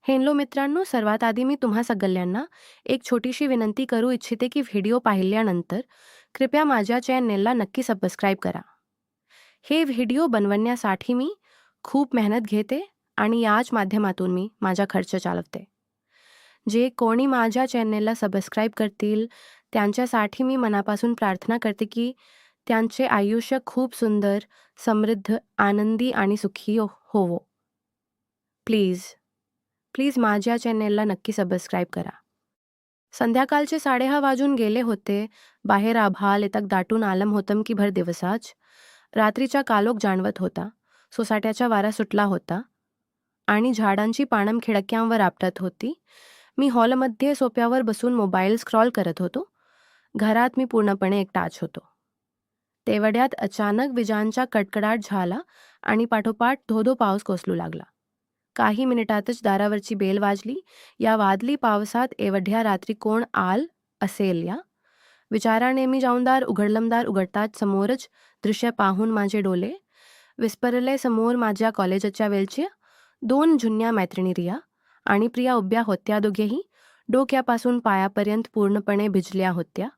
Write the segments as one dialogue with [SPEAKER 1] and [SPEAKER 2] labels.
[SPEAKER 1] Hello मित्रांनो, सर्वात आधी मी तुम्हा सगळ्यांना एक छोटीशी विनंती करू इच्छिते की व्हिडिओ पाहिल्यानंतर कृपया माझ्या चॅनेलला नक्की सबस्क्राईब करा. हे व्हिडिओ बनवण्यासाठी मी खूप मेहनत घेते आणि याच माध्यमातून मी माझा खर्च चालवते. जे कोणी माझ्या चॅनेलला सबस्क्राईब करतील त्यांच्यासाठी मी मनापासून प्रार्थना करते की त्यांचे आयुष्य खूप सुंदर, समृद्ध, आनंदी आणि सुखी होवो. प्लीज प्लीज माझ्या चॅनेलला नक्की सबस्क्राईब करा. संध्याकाळचे 6:30 वाजून गेले होते. बाहेर आभाळ एकदा दाटून आलं होतं की भर दिवसाच. रात्रीचा काळोख जाणवत होता. सोसाट्याचा वारा सुटला होता आणि झाडांची पानं खिडक्यांवर आपटत होती. मी हॉलमध्ये सोफ्यावर बसून मोबाईल स्क्रॉल करत होतो. घरात मी पूर्णपणे एकटाच होतो. तेवढ्यात अचानक विजांचा कडकडाट झाला आणि पाठोपाठ धो-धो पाऊस कोसळू लागला. काही मिनिटातच दारावरची बेल वाजली. या वादळी पावसात एवढ्या रात्री कोण आल असेल या विचाराने मी जाऊन दार उघडताच समोरच दृश्य पाहून माझे डोळे विस्फारले. समोर माझ्या कॉलेजच्या वेळच्या 2 जुन्या मैत्रिणी रिया आणि प्रिया उभ्या होत्या. दोघेही डोक्यापासून पायापर्यंत पूर्णपणे भिजल्या होत्या.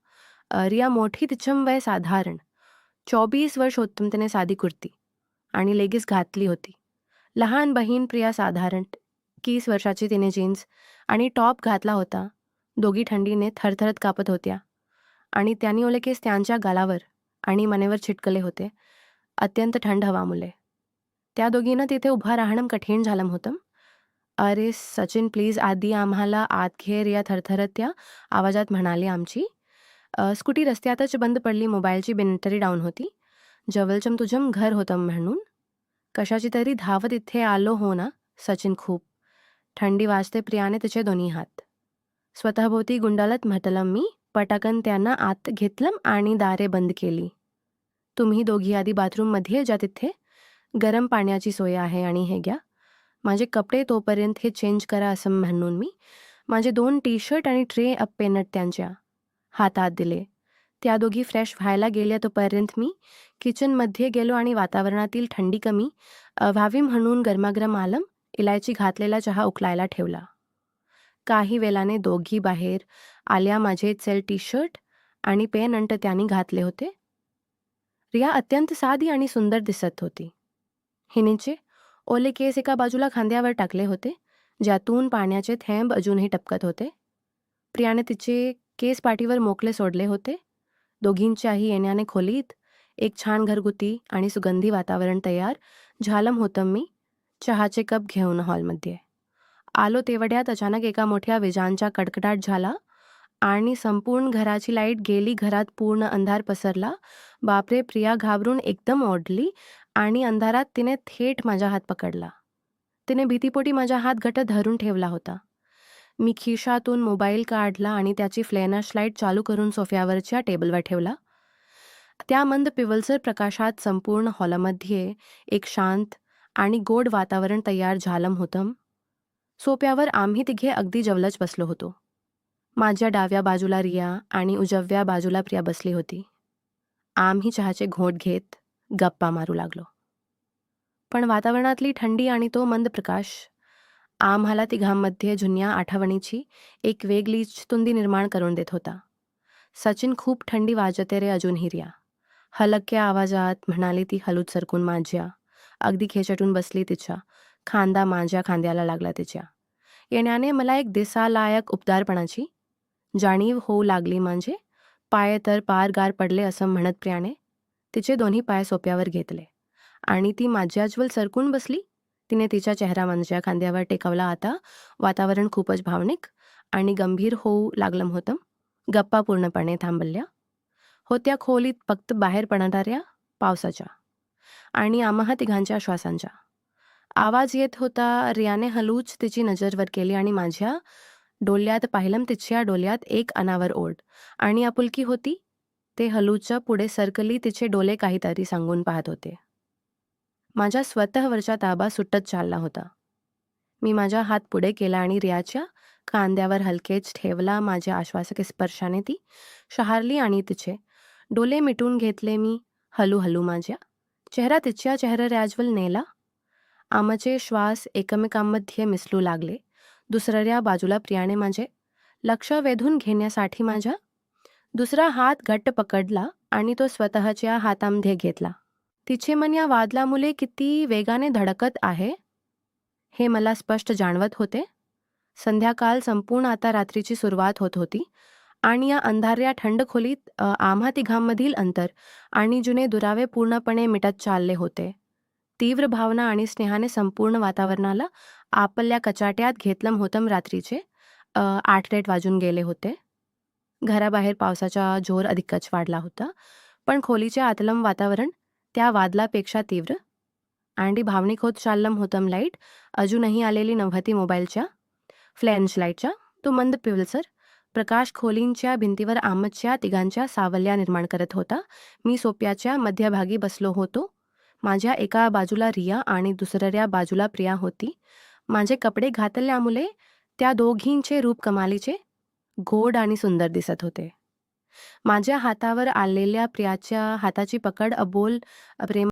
[SPEAKER 1] रिया मोठी, तिचं वय साधारण 24 वर्ष होतं. तिने साधी कुर्ती आणि लेगिस घातली होती. लहान बहीण प्रिया साधारण 21 वर्षाची, तिने जीन्स आणि टॉप घातला होता. दोघी थंडीने थरथरत कापत होत्या आणि त्यांनी ओले केस त्यांच्या गालावर आणि मानेवर चिटकले होते. अत्यंत थंड हवामुळे त्या दोघींना तिथे उभा राहणं कठीण झालं होतं. अरे सचिन, प्लीज आधी आम्हाला आत घे, रिया थरथरत त्या आवाजात म्हणाली. आमची स्कूटी रस्त्यातच बंद पडली. मोबाईलची बॅटरी डाऊन होती. जवळचं तुझं घर होतं म्हणून कशाची तरी धावत इथे आलो हो ना सचिन. खूप थंडी वाजते. प्रियाने तिचे दोन्ही हात स्वतःभोवती गुंडाळत म्हटलं. मी पटाकन त्यांना आत घेतलं आणि दारे बंद केली. तुम्ही दोघी आधी बाथरूममध्ये जा, तिथे गरम पाण्याची सोय आहे आणि हे घ्या माझे कपडे, तोपर्यंत हे चेंज करा असं म्हणून मी माझे 2 टी-शर्ट आणि ट्रे अप पेनट त्यांच्या हातात दिले. त्या दोघी फ्रेश व्हायला गेल्या. तोपर्यंत मी किचनमध्ये गेलो आणि वातावरणातील थंडी कमी व्हावी म्हणून गरमागरम आलम इलायची घातलेला चहा उकळायला ठेवला. काही वेळाने दोघी बाहेर आल्या. माझे सेल टी-शर्ट आणि पेनंट त्यांनी घातले होते. रिया अत्यंत साधी आणि सुंदर दिसत होती. हिनेचे ओले केस एका बाजूला खांद्यावर टाकले होते, ज्यातून पाण्याचे थेंब अजूनही टपकत होते. प्रियाने तिचे केस पाठीवर मोकळे सोडले होते. दोघींच्याही येण्याने खोलीत एक छान घरगुती आणि सुगंधी वातावरण तयार झालं होतं. मी चहाचे कप घेऊन हॉलमध्ये आलो. तेवढ्यात अचानक एका मोठ्या विजांचा कडकडाट झाला आणि संपूर्ण घराची लाईट गेली. घरात पूर्ण अंधार पसरला. बापरे, प्रिया घाबरून एकदम ओढली आणि अंधारात तिने थेट माझा हात पकडला. तिने भीतीपोटी माझा हात घट्ट धरून ठेवला होता. मी खिशातून मोबाईल काढला आणि त्याची फ्लॅश लाईट चालू करून सोफ्यावरच्या टेबलवर ठेवला. त्या मंद पिवळसर प्रकाशात संपूर्ण हॉलमध्ये एक शांत आणि गोड वातावरण तयार झालं होतं. सोफ्यावर आम्ही तिघे अगदी जवळच बसलो होतो. माझ्या डाव्या बाजूला रिया आणि उजव्या बाजूला प्रिया बसली होती. आम्ही चहाचे घोट घेत गप्पा मारू लागलो. पण वातावरणातली थंडी आणि तो मंद प्रकाश आम्हाला तिघांमध्ये जुन्या आठवणीची एक वेगळीच तुंदी निर्माण करून देत होता. सचिन, खूप थंडी वाजते रे अजूनही, रिया हलक्या आवाजात म्हणाली. ती हलूच सरकून माझ्या अगदी खेचटून बसली. तिच्या खांदा माझ्या खांद्याला लागला. तिच्या येण्याने मला एक दिसालायक उबदारपणाची जाणीव होऊ लागली. म्हणजे पाय तर पार गार पडले असं म्हणत प्रियाने तिचे दोन्ही पाय सोप्यावर घेतले आणि ती माझ्याजवळ सरकून बसली. तिने तिचा चेहरा माझ्या खांद्यावर टेकवला. आता वातावरण खूपच भावनिक आणि गंभीर होऊ लागलं होतं. गप्पा पूर्णपणे थांबल्या होत्या. खोलीत फक्त बाहेर पडणाऱ्या पावसाच्या आणि आम्हा तिघांच्या श्वासांचा आवाज येत होता. रियाने हलूच तिची नजर वर केली आणि माझ्या डोळ्यात पाहिलं. तिच्या डोळ्यात एक अनावर ओढ आणि आपुलकी होती. ते हलूच्या पुढे सरकली. तिचे डोळे काहीतरी सांगून पाहत होते. माझ्या स्वतःवरचा ताबा सुटत चालला होता. मी माझा हात पुढे केला आणि रियाच्या खांद्यावर हलकेच ठेवला. माझ्या आश्वासक स्पर्शाने ती शहारली आणि तिचे डोळे मिटून घेतले. मी हळूहळू माझ्या चेहरा तिच्या चेहऱ्याजवळ नेला. आमचे श्वास एकमेकांमध्ये मिसळू लागले. दुसऱ्या बाजूला प्रियाने माझे लक्ष वेधून घेण्यासाठी माझा दुसरा हात घट्ट पकडला आणि तो स्वतःच्या हातामध्ये घेतला. तिचे मन या वादळामुळे किती वेगाने धडकत आहे हे मला स्पष्ट जाणवत होते. संध्याकाळ संपूर्ण आता रात्रीची सुरुवात होत होती आणि या अंधाऱ्या थंड खोलीत आम्हा तिघांमधील अंतर आणि जुने दुरावे पूर्णपणे मिटत चालले होते. तीव्र भावना आणि स्नेहाने संपूर्ण वातावरणाला आपल्या कचाट्यात घेतलं होतं. रात्रीचे 8:30 वाजून गेले होते. घराबाहेर पावसाचा जोर अधिकच वाढला होता, पण खोलीच्या आतलं वातावरण त्या वादळापेक्षा तीव्र आणि भावनिक होत चाललं होतं. लाईट अजूनही आलेली नव्हती. मोबाईलच्या फ्लॅश लाईटचा तो मंद पिवळसर प्रकाश खोलींच्या भिंतीवर आमच्या तिघांच्या सावल्या निर्माण करत होता. मी सोप्याच्या मध्यभागी बसलो होतो. माझ्या एका बाजूला रिया आणि दुसऱ्या बाजूला प्रिया होती. माझे कपडे घातल्यामुळे त्या दोघींचे रूप कमालीचे गोड आणि सुंदर दिसत होते. माझ्या हातावर आलेल्या प्रियाच्या हाताची पकड अबोल प्रेम